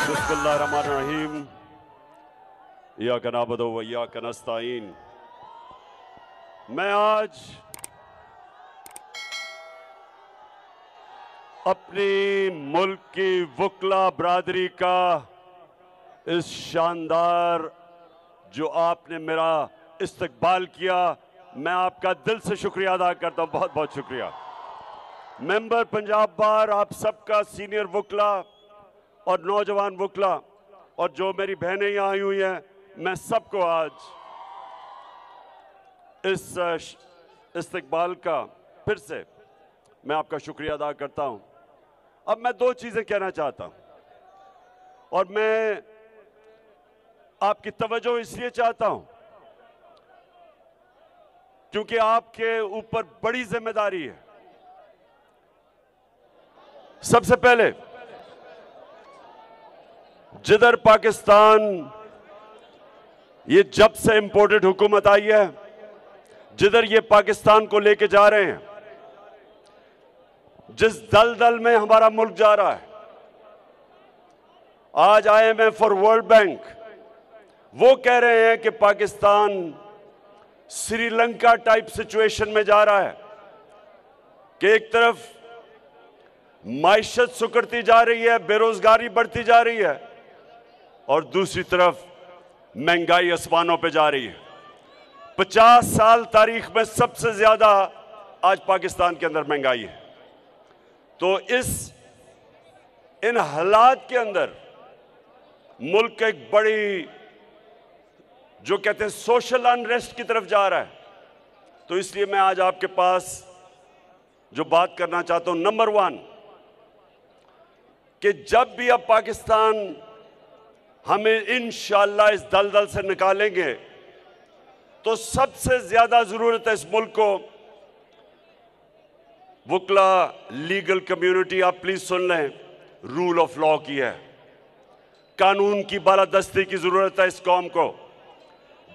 बिस्मिल्लाहिर्रहमानिर्रहीम। इय्याका नअबुदु व इय्याका नस्तईन। मैं आज अपनी मुल्क की वकला बरादरी का इस शानदार जो आपने मेरा इस्तकबाल किया, मैं आपका दिल से शुक्रिया अदा करता हूं। बहुत बहुत शुक्रिया। मेंबर पंजाब बार, आप सबका सीनियर वकला और नौजवान वकला और जो मेरी बहनें यहाँ आई हुई हैं, मैं सबको आज इस इस्तकबाल का फिर से मैं आपका शुक्रिया अदा करता हूं। अब मैं दो चीजें कहना चाहता हूं और मैं आपकी तवज्जो इसलिए चाहता हूं क्योंकि आपके ऊपर बड़ी जिम्मेदारी है। सबसे पहले, जिधर पाकिस्तान ये जब से इंपोर्टेड हुकूमत आई है, जिधर ये पाकिस्तान को लेके जा रहे हैं, जिस दलदल में हमारा मुल्क जा रहा है, आज IMF और वर्ल्ड बैंक वो कह रहे हैं कि पाकिस्तान श्रीलंका टाइप सिचुएशन में जा रहा है कि एक तरफ माइशत सुकड़ती जा रही है, बेरोजगारी बढ़ती जा रही है और दूसरी तरफ महंगाई आसमानों पे जा रही है। 50 साल तारीख में सबसे ज्यादा आज पाकिस्तान के अंदर महंगाई है। तो इन हालात के अंदर मुल्क एक बड़ी, जो कहते हैं, सोशल अनरेस्ट की तरफ जा रहा है। तो इसलिए मैं आज आपके पास जो बात करना चाहता हूं, नंबर 1, कि जब भी अब पाकिस्तान हमें इंशाअल्लाह इस दलदल से निकालेंगे तो सबसे ज्यादा जरूरत है इस मुल्क को वकला, लीगल कम्युनिटी, आप प्लीज सुन लें, रूल ऑफ लॉ की है। कानून की बालादस्ती की जरूरत है इस कौम को।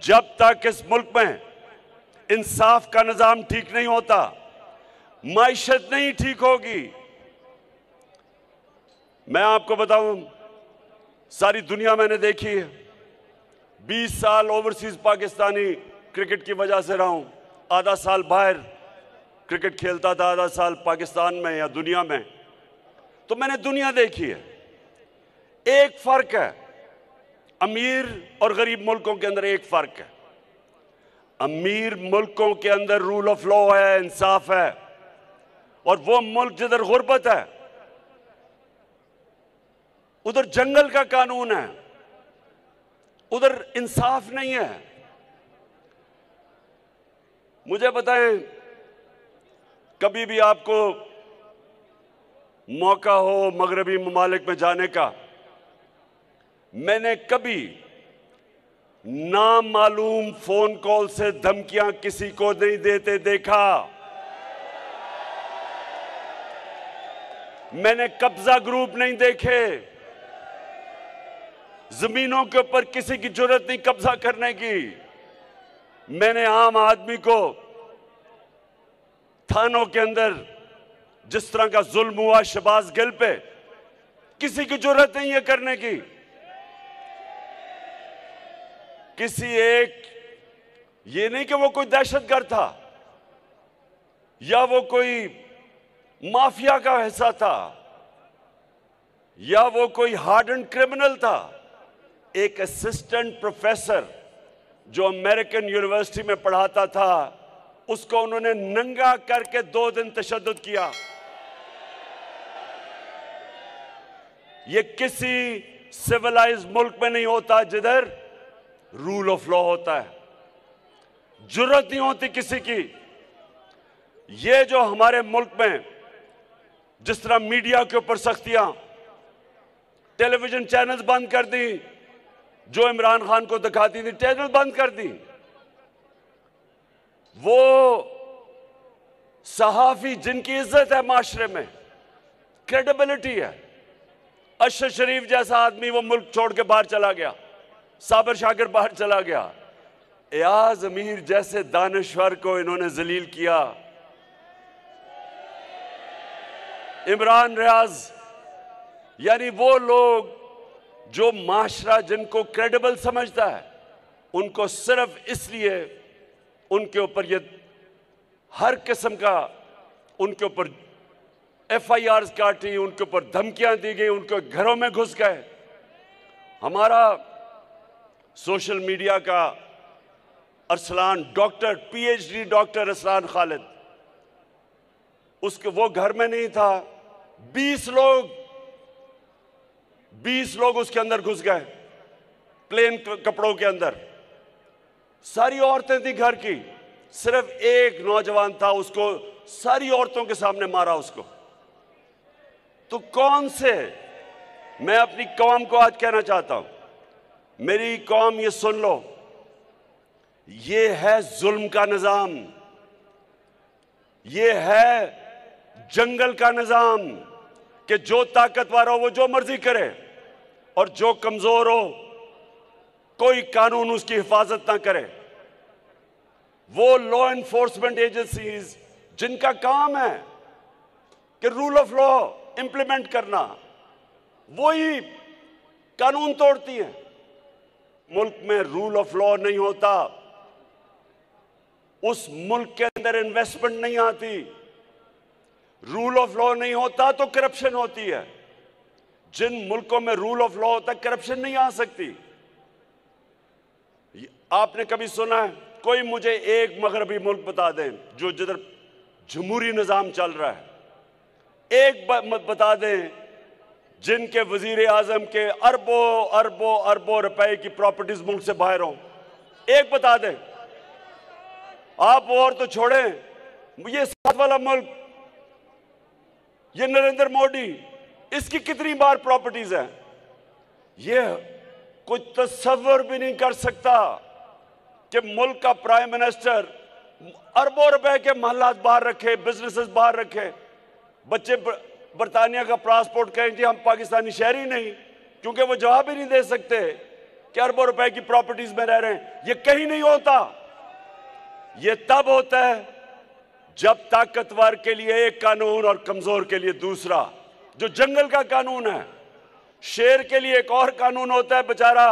जब तक इस मुल्क में इंसाफ का निजाम ठीक नहीं होता, माइशत नहीं ठीक होगी। मैं आपको बताऊं, सारी दुनिया मैंने देखी है। 20 साल ओवरसीज पाकिस्तानी क्रिकेट की वजह से रहा हूं। आधा साल बाहर क्रिकेट खेलता था, आधा साल पाकिस्तान में या दुनिया में। तो मैंने दुनिया देखी है। एक फर्क है, अमीर और गरीब मुल्कों के अंदर एक फर्क है। अमीर मुल्कों के अंदर रूल ऑफ लॉ है, इंसाफ है, और वो मुल्क जिधर गुर्बत है उधर जंगल का कानून है, उधर इंसाफ नहीं है। मुझे बताएं, कभी भी आपको मौका हो मगरबी ममालिक में जाने का, मैंने कभी नामालूम फोन कॉल से धमकियां किसी को नहीं देते देखा। मैंने कब्जा ग्रुप नहीं देखे। जमीनों के ऊपर किसी की जरूरत नहीं कब्जा करने की। मैंने आम आदमी को थानों के अंदर जिस तरह का जुल्म हुआ शहबाज गिल पे, किसी की जरूरत नहीं है करने की। किसी एक, ये नहीं कि वो कोई दहशतगर्द था या वो कोई माफिया का हिस्सा था या वो कोई हार्डन क्रिमिनल था। एक असिस्टेंट प्रोफेसर जो अमेरिकन यूनिवर्सिटी में पढ़ाता था, उसको उन्होंने नंगा करके 2 दिन तशद्दुद किया। ये किसी सिविलाइज्ड मुल्क में नहीं होता जिधर रूल ऑफ लॉ होता है। जरूरत नहीं होती किसी की। ये जो हमारे मुल्क में जिस तरह मीडिया के ऊपर सख्तियां, टेलीविजन चैनल्स बंद कर दी, जो इमरान खान को दिखाती थी, चैनल बंद कर दी। वो सहाफी जिनकी इज्जत है माशरे में, क्रेडिबिलिटी है, अशर शरीफ जैसा आदमी वो मुल्क छोड़ के बाहर चला गया, साबर शाकिर बाहर चला गया, एयाज अमीर जैसे दानश्वर को इन्होंने जलील किया। इमरान रियाज, यानी वो लोग जो माशरा जिनको क्रेडिबल समझता है, उनको सिर्फ इसलिए उनके ऊपर ये हर किस्म का उनके ऊपर FIRs काटी, उनके ऊपर धमकियां दी गई, उनके घरों में घुस गए। हमारा सोशल मीडिया का Arsalan doctor, PhD doctor Arsalan Khalid, उसके वो घर में नहीं था, 20 लोग उसके अंदर घुस गए, प्लेन कपड़ों के अंदर। सारी औरतें थी घर की, सिर्फ एक नौजवान था, उसको सारी औरतों के सामने मारा उसको। तो कौन से, मैं अपनी कौम को आज कहना चाहता हूं, मेरी कौम ये सुन लो, ये है जुल्म का निजाम, ये है जंगल का निजाम कि जो ताकतवर हो वो जो मर्जी करे और जो कमजोर हो कोई कानून उसकी हिफाजत ना करे। वो लॉ एनफोर्समेंट एजेंसीज जिनका काम है कि रूल ऑफ लॉ इंप्लीमेंट करना, वही कानून तोड़ती हैं। मुल्क में रूल ऑफ लॉ नहीं होता, उस मुल्क के अंदर इन्वेस्टमेंट नहीं आती। रूल ऑफ लॉ नहीं होता तो करप्शन होती है। जिन मुल्कों में रूल ऑफ लॉ होता है, करप्शन नहीं आ सकती। आपने कभी सुना है, कोई मुझे एक मगरबी मुल्क बता दें जो जिधर जमहूरी निजाम चल रहा है, एक बता दें जिनके वजीर आजम के अरबों अरबों अरबों रुपए की प्रॉपर्टीज मुल्क से बाहर हों, एक बता दें। आप और तो छोड़ें, ये साथ वाला मुल्क, ये नरेंद्र मोदी, इसकी कितनी बार प्रॉपर्टीज हैं, ये कोई तस्वर भी नहीं कर सकता कि मुल्क का प्राइम मिनिस्टर अरबों रुपए के महलात बाहर रखे, बिजनेसेस बाहर रखे, बच्चे बरतानिया का पासपोर्ट कहें जी हम पाकिस्तानी शहरी नहीं, क्योंकि वो जवाब ही नहीं दे सकते कि अरबों रुपए की प्रॉपर्टीज में रह रहे हैं। ये कहीं नहीं होता। ये तब होता है जब ताकतवर के लिए एक कानून और कमजोर के लिए दूसरा। जो जंगल का कानून है, शेर के लिए एक और कानून होता है, बेचारा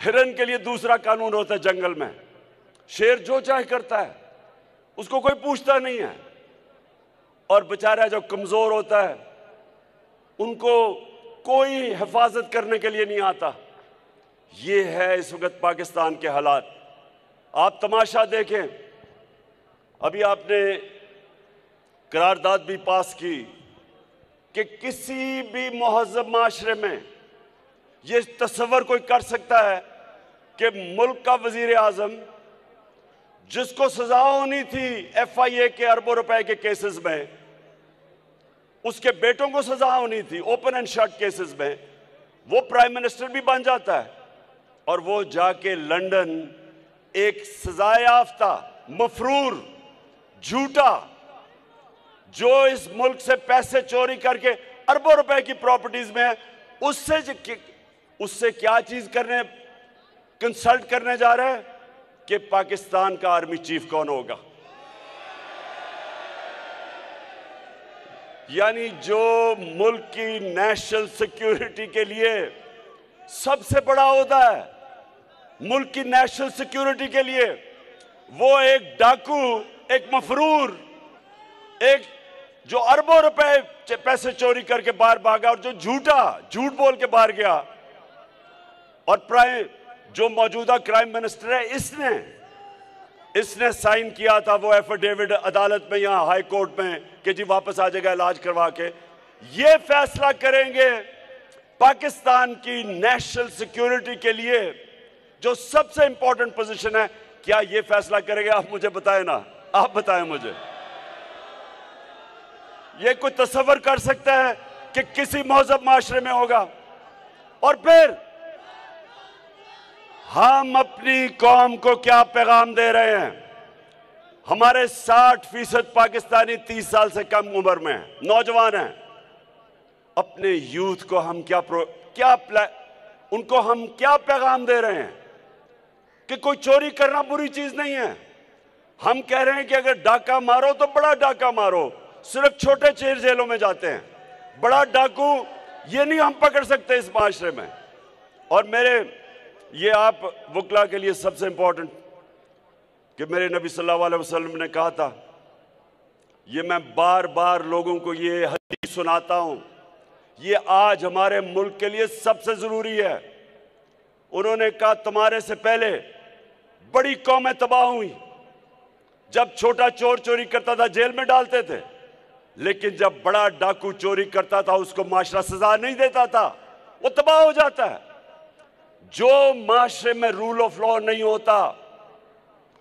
हिरन के लिए दूसरा कानून होता है। जंगल में शेर जो चाहे करता है, उसको कोई पूछता नहीं है, और बेचारा जो कमजोर होता है उनको कोई हिफाजत करने के लिए नहीं आता। ये है इस वक्त पाकिस्तान के हालात। आप तमाशा देखें, अभी आपने करारदाद भी पास की कि किसी भी महज़ब माशरे में ये तस्वर कोई कर सकता है कि मुल्क का वजीर आजम, जिसको सजा होनी थी FIA के अरबों रुपए के केसेस में, उसके बेटों को सजा होनी थी ओपन एंड शट केसेस में, वो प्राइम मिनिस्टर भी बन जाता है और वो जाके लंदन एक सजायाफ्ता मफरूर झूठा, जो इस मुल्क से पैसे चोरी करके अरबों रुपए की प्रॉपर्टीज में है, उससे क्या चीज करने, कंसल्ट करने जा रहे हैं कि पाकिस्तान का आर्मी चीफ कौन होगा। यानी जो मुल्क की नेशनल सिक्योरिटी के लिए सबसे बड़ा ओहदा है, मुल्क की नेशनल सिक्योरिटी के लिए, वो एक डाकू, एक मफरूर, एक जो अरबों रुपए पैसे चोरी करके बाहर भागा और जो झूठ बोल के बाहर गया, और जो मौजूदा प्राइम मिनिस्टर है, इसने साइन किया था वो एफिडेविट अदालत में, यहां हाई कोर्ट में, कि जी वापस आ जाएगा इलाज करवा के। ये फैसला करेंगे पाकिस्तान की नेशनल सिक्योरिटी के लिए जो सबसे इंपॉर्टेंट पोजीशन है। क्या ये फैसला करेंगे? आप मुझे बताएं ना, आप बताएं मुझे। ये कोई तस्वर कर सकता है कि किसी महज़ब माशरे में होगा? और फिर हम अपनी कौम को क्या पैगाम दे रहे हैं? हमारे 60% पाकिस्तानी 30 साल से कम उम्र में हैं, नौजवान हैं। अपने यूथ को हम उनको हम क्या पैगाम दे रहे हैं कि कोई चोरी करना बुरी चीज नहीं है। हम कह रहे हैं कि अगर डाका मारो तो बड़ा डाका मारो, सिर्फ छोटे चेर जेलों में जाते हैं। बड़ा डाकू ये नहीं हम पकड़ सकते इस माशरे में। और मेरे ये आप वकला के लिए सबसे इंपॉर्टेंट कि मेरे नबी सल्लल्लाहु अलैहि वसल्लम ने कहा था, ये मैं बार बार लोगों को ये हदीस सुनाता हूं, ये आज हमारे मुल्क के लिए सबसे जरूरी है। उन्होंने कहा तुम्हारे से पहले बड़ी कौमें तबाह हुई। जब छोटा चोर चोरी करता था जेल में डालते थे, लेकिन जब बड़ा डाकू चोरी करता था उसको माशरा सजा नहीं देता था, वो तबाह हो जाता है। जो माशरे में रूल ऑफ लॉ नहीं होता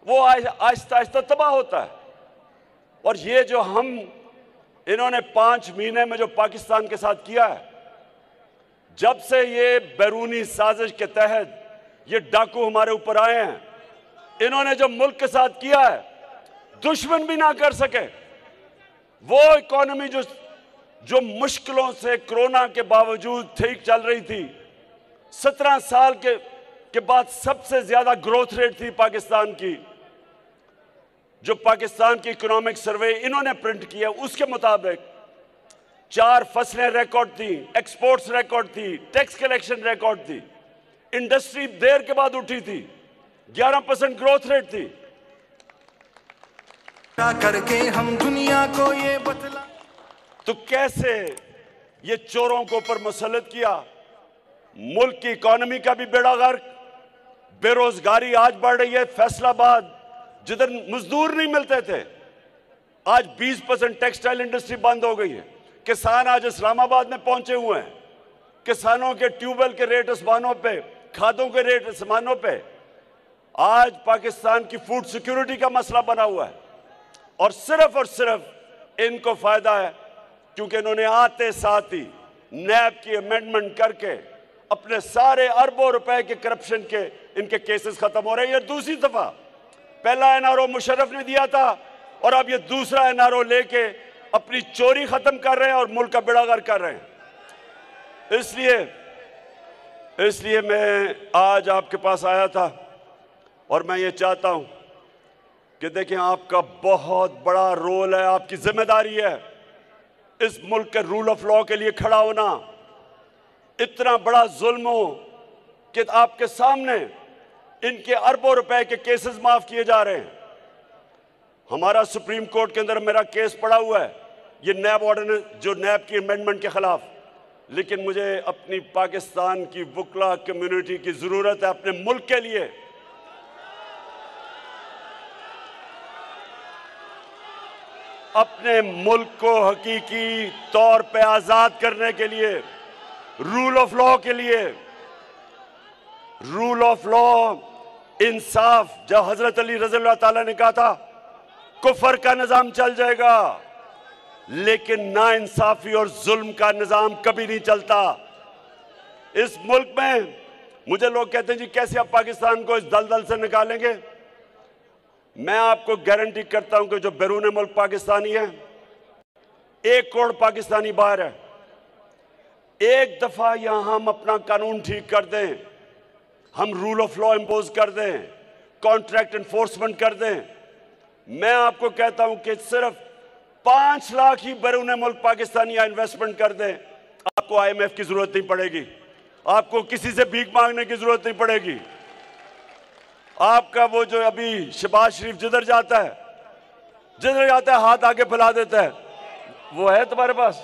वो आहिस्ता आहिस्ता तबाह होता है। और ये जो इन्होंने 5 महीने में जो पाकिस्तान के साथ किया है, जब से ये बैरूनी साजिश के तहत ये डाकू हमारे ऊपर आए हैं, इन्होंने जो मुल्क के साथ किया है दुश्मन भी ना कर सके। वो इकोनॉमी जो मुश्किलों से कोरोना के बावजूद ठीक चल रही थी, 17 साल के बाद सबसे ज्यादा ग्रोथ रेट थी पाकिस्तान की। जो पाकिस्तान की इकोनॉमिक सर्वे इन्होंने प्रिंट किया उसके मुताबिक 4 फसलें रिकॉर्ड थी, एक्सपोर्ट्स रिकॉर्ड थी, टैक्स कलेक्शन रिकॉर्ड थी, इंडस्ट्री देर के बाद उठी थी, 11% ग्रोथ रेट थी। करके हम दुनिया को ये बतला, तो कैसे ये चोरों को ऊपर मुसल्लत किया। मुल्क की इकोनॉमी का भी बेड़ा गर्क, बेरोजगारी आज बढ़ रही है। फैसलाबाद जिधर मजदूर नहीं मिलते थे, आज 20% टेक्सटाइल इंडस्ट्री बंद हो गई है। किसान आज इस्लामाबाद में पहुंचे हुए हैं। किसानों के ट्यूबवेल के रेट आसमानों पे, खादों के रेट आसमानों पे। आज पाकिस्तान की फूड सिक्योरिटी का मसला बना हुआ है और सिर्फ इनको फायदा है क्योंकि इन्होंने आते साथ ही नैब की अमेंडमेंट करके अपने सारे अरबों रुपए के करप्शन के इनके केसेस खत्म हो रहे हैं। ये दूसरी दफा, पहला एनआरओ मुशर्रफ ने दिया था और अब ये दूसरा एनआरओ लेके अपनी चोरी खत्म कर रहे हैं और मुल्क का बेड़ा गर्क कर रहे हैं। इसलिए मैं आज आपके पास आया था और मैं ये चाहता हूं कि देखें, आपका बहुत बड़ा रोल है, आपकी जिम्मेदारी है इस मुल्क के रूल ऑफ लॉ के लिए खड़ा होना। इतना बड़ा जुल्म हो कि आपके सामने इनके अरबों रुपए के केसेस माफ किए जा रहे हैं। हमारा सुप्रीम कोर्ट के अंदर मेरा केस पड़ा हुआ है, ये नैब ऑर्डिनेंस, जो नैब की अमेंडमेंट के खिलाफ। लेकिन मुझे अपनी पाकिस्तान की वकला कम्युनिटी की जरूरत है अपने मुल्क के लिए। अपने मुल्क को हकीकी तौर पे आजाद करने के लिए, रूल ऑफ लॉ के लिए। रूल ऑफ लॉ, इंसाफ, जब हजरत अली रज़ी अल्लाह ताला ने कहा था कुफर का निजाम चल जाएगा, लेकिन ना इंसाफी और जुल्म का निजाम कभी नहीं चलता इस मुल्क में। मुझे लोग कहते हैं जी कैसे आप पाकिस्तान को इस दलदल से निकालेंगे। मैं आपको गारंटी करता हूं कि जो बैरून मुल्क पाकिस्तानी है, 1 करोड़ पाकिस्तानी बाहर है, एक दफा यहां हम अपना कानून ठीक कर दें, हम रूल ऑफ लॉ इंपोज कर दें, कॉन्ट्रैक्ट एनफोर्समेंट कर दें, मैं आपको कहता हूं कि सिर्फ 5 लाख ही बैरून मुल्क पाकिस्तानी इन्वेस्टमेंट कर दें, आपको IMF की जरूरत नहीं पड़ेगी, आपको किसी से भीख मांगने की जरूरत नहीं पड़ेगी। आपका वो जो अभी शहबाज शरीफ जिधर जाता है हाथ आगे फैला देता है, वो है तुम्हारे पास?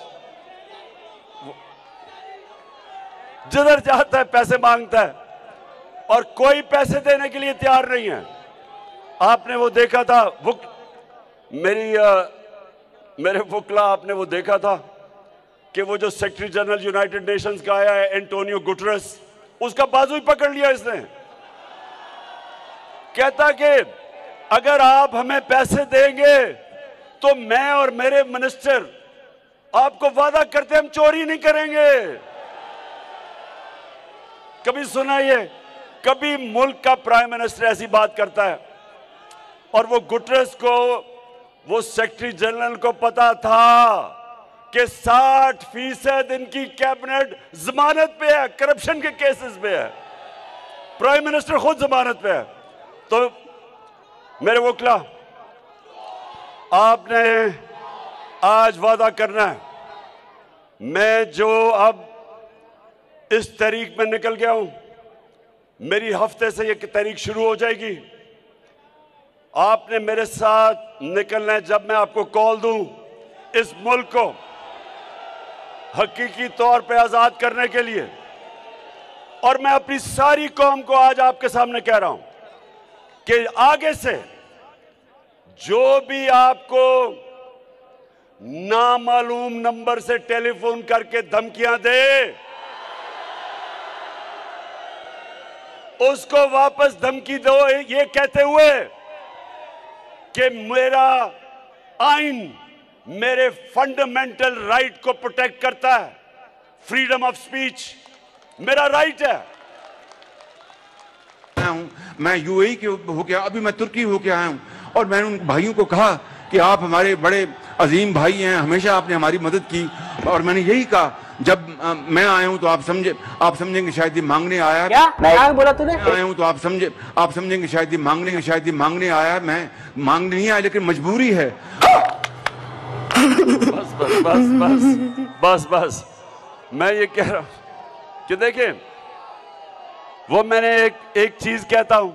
जिधर जाता है पैसे मांगता है और कोई पैसे देने के लिए तैयार नहीं है। आपने वो देखा था, मेरे वकला, आपने वो देखा था कि वो जो सेक्रेटरी जनरल यूनाइटेड नेशंस का आया है एंटोनियो गुटरेस, उसका बाजू ही पकड़ लिया इसने। कहता कि अगर आप हमें पैसे देंगे तो मैं और मेरे मिनिस्टर आपको वादा करते हम चोरी नहीं करेंगे। कभी सुना ये? कभी मुल्क का प्राइम मिनिस्टर ऐसी बात करता है? और वो गुटरेस को, वो सेक्रेटरी जनरल को पता था कि 60% इनकी कैबिनेट जमानत पे है, करप्शन के केसेस पे है, प्राइम मिनिस्टर खुद जमानत पे है। तो मेरे वकला, आपने आज वादा करना है, मैं जो अब इस तहरीक में निकल गया हूं। मेरी हफ्ते से ये तहरीक शुरू हो जाएगी। आपने मेरे साथ निकलना है जब मैं आपको कॉल दूं इस मुल्क को हकीकी तौर पे आजाद करने के लिए। और मैं अपनी सारी कौम को आज आपके सामने कह रहा हूं कि आगे से जो भी आपको नामालूम नंबर से टेलीफोन करके धमकियां दे, उसको वापस धमकी दो ये कहते हुए कि मेरा आइन मेरे फंडामेंटल राइट को प्रोटेक्ट करता है। फ्रीडम ऑफ स्पीच मेरा राइट है। मैं यूएई के होके, अभी मैं तुर्की होके आया हूं और मैंने उन भाइयों को कहा कि आप हमारे बड़े अजीम भाई हैं, हमेशा आपने हमारी मदद की। और मैंने यही कहा जब मैं आया हूं तो आप समझेंगे शायद ये मांगने आया। क्या बोला तूने? आया हूं तो आप समझेंगे शायद ये मांगने आया। मैं मांगने नहीं आया लेकिन मजबूरी है। बस बस बस बस बस बस मैं ये कह रहा हूं कि देखिए, वो मैंने एक चीज कहता हूं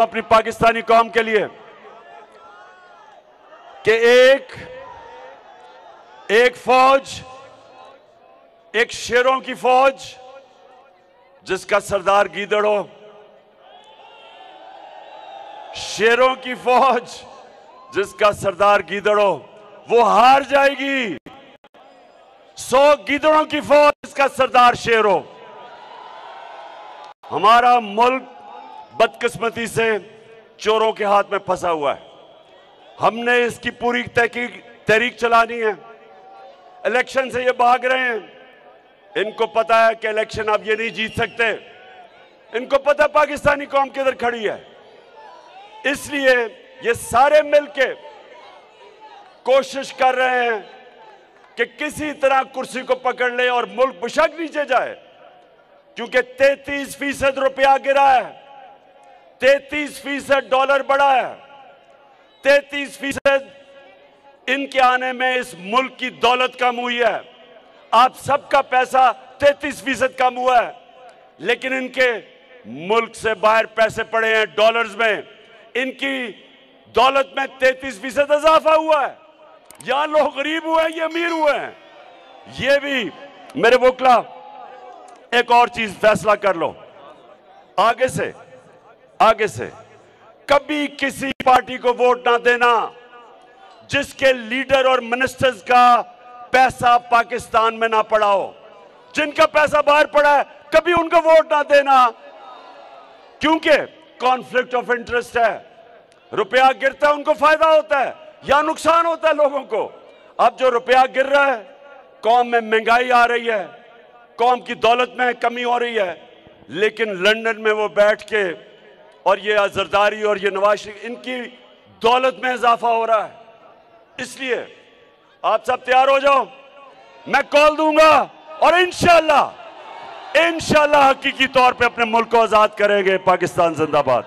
अपनी पाकिस्तानी कौम के लिए कि एक फौज, एक शेरों की फौज जिसका सरदार गीदड़ हो, शेरों की फौज जिसका सरदार गीदड़ हो, वो हार जाएगी। 100 गीदड़ों की फौज जिसका सरदार शेर हो। हमारा मुल्क बदकिस्मती से चोरों के हाथ में फंसा हुआ है। हमने इसकी पूरी तहरीक चलानी है। इलेक्शन से ये भाग रहे हैं। इनको पता है कि इलेक्शन अब ये नहीं जीत सकते। इनको पता है पाकिस्तानी कौम किधर खड़ी है। इसलिए ये सारे मिलके कोशिश कर रहे हैं कि किसी तरह कुर्सी को पकड़ ले और मुल्क बेशक नीचे जाए, क्योंकि 33% रुपया गिरा है, 33% डॉलर बढ़ा है, 33% इनके आने में इस मुल्क की दौलत कम हुई है। आप सबका पैसा 33% कम हुआ है, लेकिन इनके मुल्क से बाहर पैसे पड़े हैं डॉलर्स में। इनकी दौलत में 33% इजाफा हुआ है। यहां लोग गरीब हुए हैं, ये अमीर हुए हैं। ये भी मेरे वोकला एक और चीज फैसला कर लो, आगे से कभी किसी पार्टी को वोट ना देना जिसके लीडर और मिनिस्टर्स का पैसा पाकिस्तान में ना पड़ा हो। जिनका पैसा बाहर पड़ा है कभी उनको वोट ना देना, क्योंकि कॉन्फ्लिक्ट ऑफ इंटरेस्ट है। रुपया गिरता है उनको फायदा होता है या नुकसान होता है लोगों को। अब जो रुपया गिर रहा है, कौम में महंगाई आ रही है, कौम की दौलत में कमी हो रही है, लेकिन लंदन में वो बैठ के और ये जरदारी और ये नवाज शरीफ, इनकी दौलत में इजाफा हो रहा है। इसलिए आप सब तैयार हो जाओ, मैं कॉल दूंगा और इंशाल्लाह हकीकी तौर पे अपने मुल्क को आजाद करेंगे। पाकिस्तान जिंदाबाद।